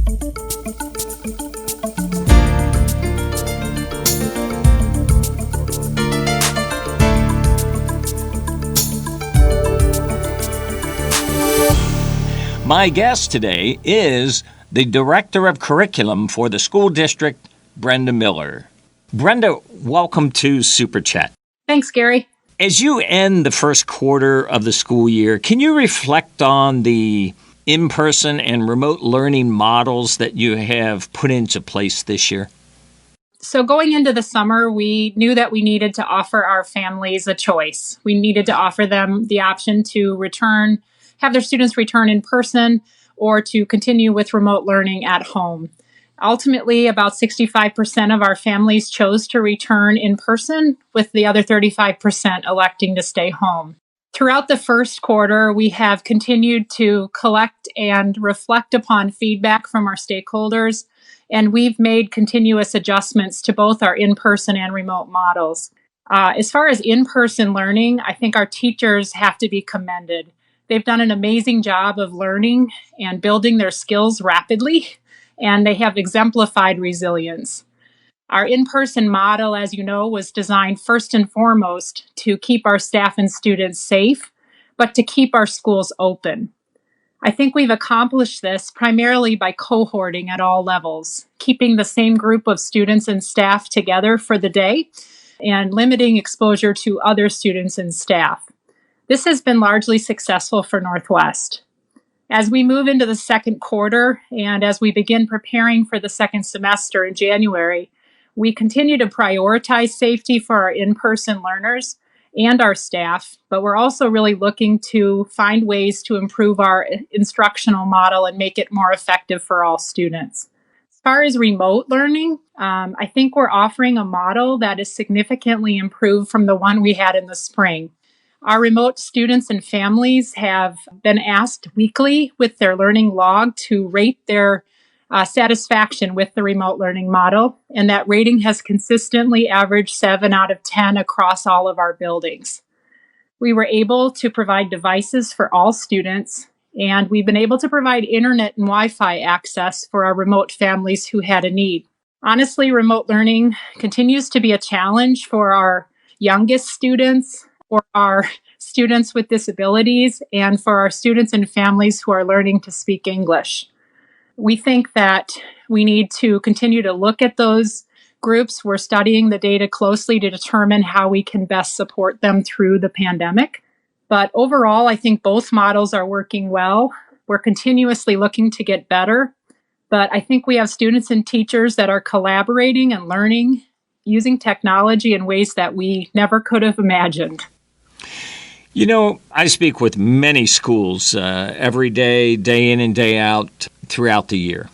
My guest today is the Director of Curriculum for the school district, Brenda Miller. Brenda, welcome to SuperChat. Thanks, Gary. As you end the first quarter of the school year, can you reflect on the in-person and remote learning models that you have put into place this year? So going into the summer, we knew that we needed to offer our families a choice. We needed to offer them the option to have their students return in person or to continue with remote learning at home. Ultimately, about 65% of our families chose to return in person, with the other 35% electing to stay home. Throughout the first quarter, we have continued to collect and reflect upon feedback from our stakeholders, and we've made continuous adjustments to both our in-person and remote models. As far as in-person learning, I think our teachers have to be commended. They've done an amazing job of learning and building their skills rapidly, and they have exemplified resilience. Our in-person model, as you know, was designed first and foremost to keep our staff and students safe, but to keep our schools open. I think we've accomplished this primarily by cohorting at all levels, keeping the same group of students and staff together for the day, and limiting exposure to other students and staff. This has been largely successful for Northwest. As we move into the second quarter and as we begin preparing for the second semester in January, we continue to prioritize safety for our in-person learners and our staff, but we're also really looking to find ways to improve our instructional model and make it more effective for all students. As far as remote learning, I think we're offering a model that is significantly improved from the one we had in the spring. Our remote students and families have been asked weekly with their learning log to rate their satisfaction with the remote learning model, and that rating has consistently averaged 7 out of 10 across all of our buildings. We were able to provide devices for all students, and we've been able to provide internet and Wi-Fi access for our remote families who had a need. Honestly, remote learning continues to be a challenge for our youngest students, for our students with disabilities, and for our students and families who are learning to speak English. We think that we need to continue to look at those groups. We're studying the data closely to determine how we can best support them through the pandemic. But overall, I think both models are working well. We're continuously looking to get better, but I think we have students and teachers that are collaborating and learning using technology in ways that we never could have imagined. You know, I speak with many schools every day, day in and day out throughout the year.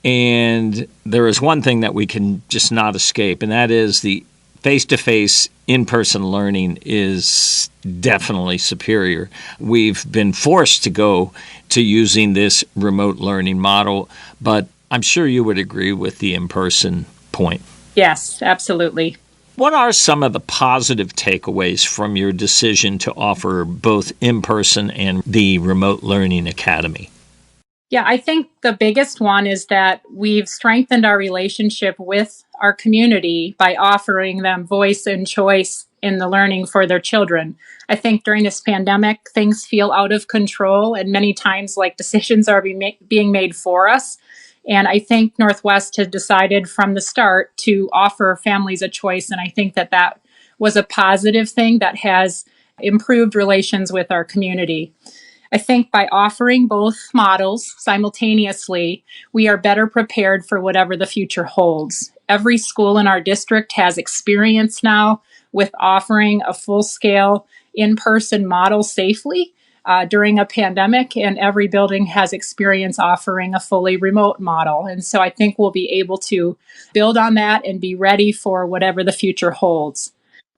And there is one thing that we can just not escape, and that is the face-to-face, in-person learning is definitely superior. We've been forced to go to using this remote learning model, but I'm sure you would agree with the in-person point. Yes, absolutely. What are some of the positive takeaways from your decision to offer both in-person and the Remote Learning Academy? Yeah, I think the biggest one is that we've strengthened our relationship with our community by offering them voice and choice in the learning for their children. I think during this pandemic, things feel out of control, and many times like decisions are being made for us. And I think Northwest had decided from the start to offer families a choice. And I think that that was a positive thing that has improved relations with our community. I think by offering both models simultaneously, we are better prepared for whatever the future holds. Every school in our district has experience now with offering a full-scale in-person model safely during a pandemic, and every building has experience offering a fully remote model. And so I think we'll be able to build on that and be ready for whatever the future holds.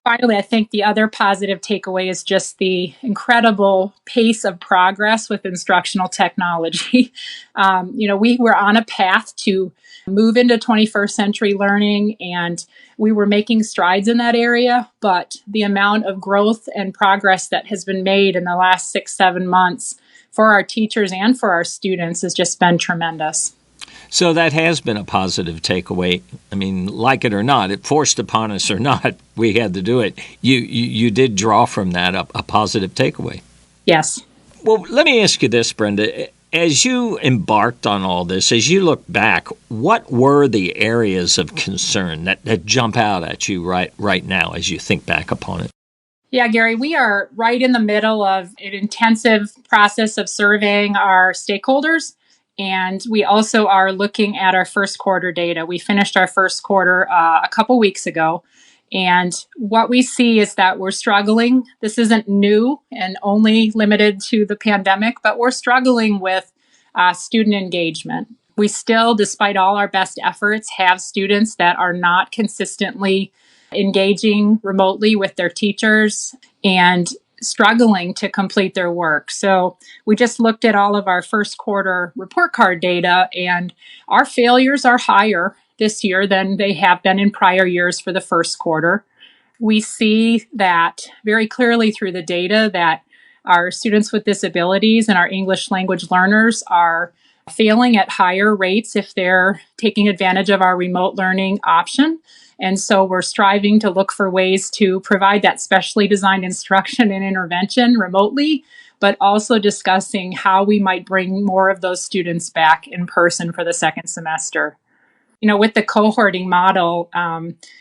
Finally, I think the other positive takeaway is just the incredible pace of progress with instructional technology. We were on a path to move into 21st century learning, and we were making strides in that area, but the amount of growth and progress that has been made in the last 6-7 months for our teachers and for our students has just been tremendous. So that has been a positive takeaway. I mean, like it or not, it forced upon us or not, we had to do it. You did draw from that a positive takeaway. Yes. Well, let me ask you this, Brenda. As you embarked on all this, as you look back, what were the areas of concern that jump out at you right now as you think back upon it? Yeah, Gary, we are right in the middle of an intensive process of surveying our stakeholders. And we also are looking at our first quarter data. We finished our first quarter a couple weeks ago. And what we see is that we're struggling. This isn't new and only limited to the pandemic, but we're struggling with student engagement. We still, despite all our best efforts, have students that are not consistently engaging remotely with their teachers and struggling to complete their work. So we just looked at all of our first quarter report card data, and our failures are higher this year than they have been in prior years for the first quarter. We see that very clearly through the data that our students with disabilities and our English language learners are failing at higher rates if they're taking advantage of our remote learning option. And so we're striving to look for ways to provide that specially designed instruction and intervention remotely, but also discussing how we might bring more of those students back in person for the second semester. You know, with the cohorting model,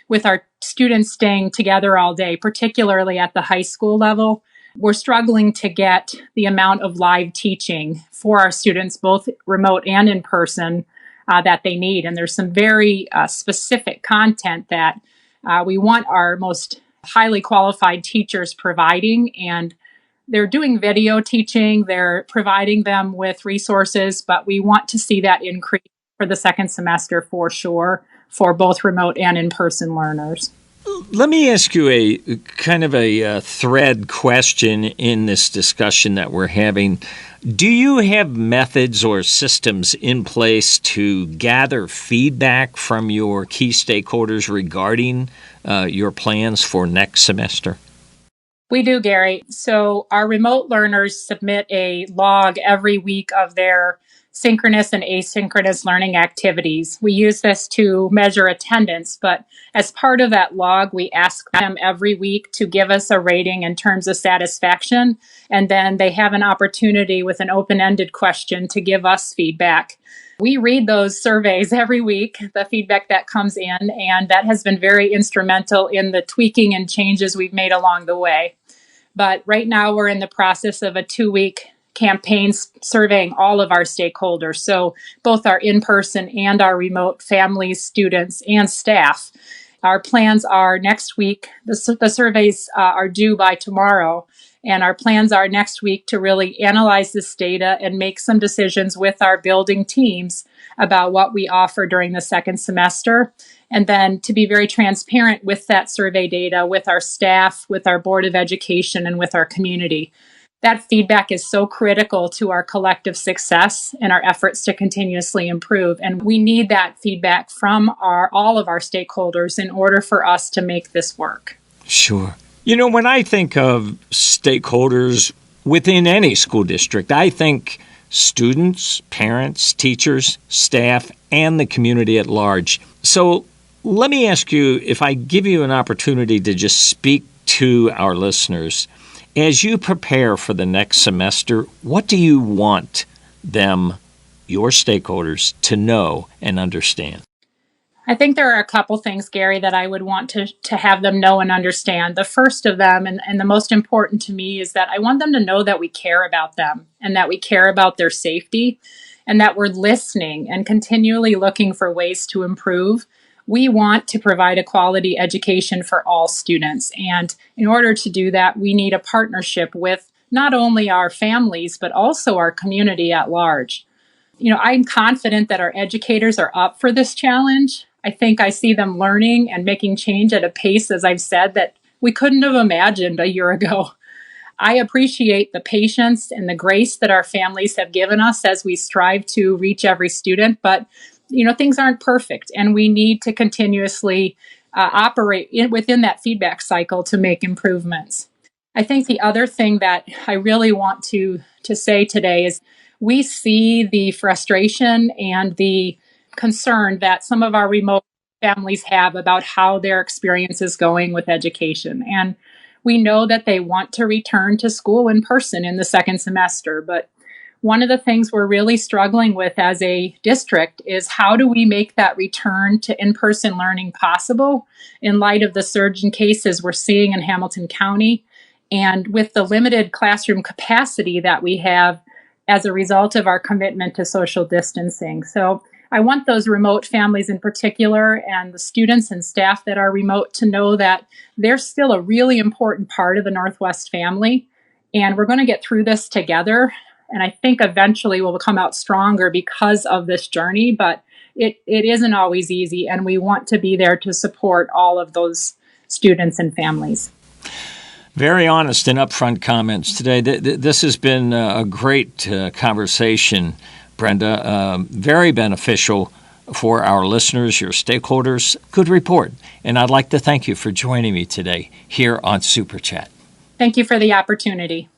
with our students staying together all day, particularly at the high school level, we're struggling to get the amount of live teaching for our students, both remote and in person, that they need. And there's some very specific content that we want our most highly qualified teachers providing. And they're doing video teaching, they're providing them with resources, but we want to see that increase for the second semester for sure, for both remote and in-person learners. Let me ask you a kind of a thread question in this discussion that we're having. Do you have methods or systems in place to gather feedback from your key stakeholders regarding your plans for next semester? We do, Gary. So our remote learners submit a log every week of their synchronous and asynchronous learning activities. We use this to measure attendance, but as part of that log, we ask them every week to give us a rating in terms of satisfaction, and then they have an opportunity with an open-ended question to give us feedback. We read those surveys every week, the feedback that comes in, and that has been very instrumental in the tweaking and changes we've made along the way. But right now we're in the process of a 2-week campaign surveying all of our stakeholders. So both our in-person and our remote families, students, and staff. Our plans are next week. The surveys are due by tomorrow. And our plans are next week to really analyze this data and make some decisions with our building teams about what we offer during the second semester. And then to be very transparent with that survey data, with our staff, with our Board of Education, and with our community. That feedback is so critical to our collective success and our efforts to continuously improve. And we need that feedback from all of our stakeholders in order for us to make this work. Sure. You know, when I think of stakeholders within any school district, I think students, parents, teachers, staff, and the community at large. So let me ask you, if I give you an opportunity to just speak to our listeners, as you prepare for the next semester, what do you want them, your stakeholders, to know and understand? I think there are a couple things, Gary, that I would want to have them know and understand. The first of them, and the most important to me, is that I want them to know that we care about them and that we care about their safety and that we're listening and continually looking for ways to improve. We want to provide a quality education for all students. And in order to do that, we need a partnership with not only our families, but also our community at large. You know, I'm confident that our educators are up for this challenge. I think I see them learning and making change at a pace, as I've said, that we couldn't have imagined a year ago. I appreciate the patience and the grace that our families have given us as we strive to reach every student, but you know, things aren't perfect, and we need to continuously operate within that feedback cycle to make improvements. I think the other thing that I really want to say today is we see the frustration and the concern that some of our remote families have about how their experience is going with education. And we know that they want to return to school in person in the second semester, but one of the things we're really struggling with as a district is how do we make that return to in-person learning possible in light of the surge in cases we're seeing in Hamilton County and with the limited classroom capacity that we have as a result of our commitment to social distancing. So I want those remote families in particular and the students and staff that are remote to know that they're still a really important part of the Northwest family. And we're going to get through this together. And I think eventually we'll come out stronger because of this journey, but it isn't always easy. And we want to be there to support all of those students and families. Very honest and upfront comments today. This has been a great conversation, Brenda. Very beneficial for our listeners, your stakeholders. Good report. And I'd like to thank you for joining me today here on SuperChat. Thank you for the opportunity.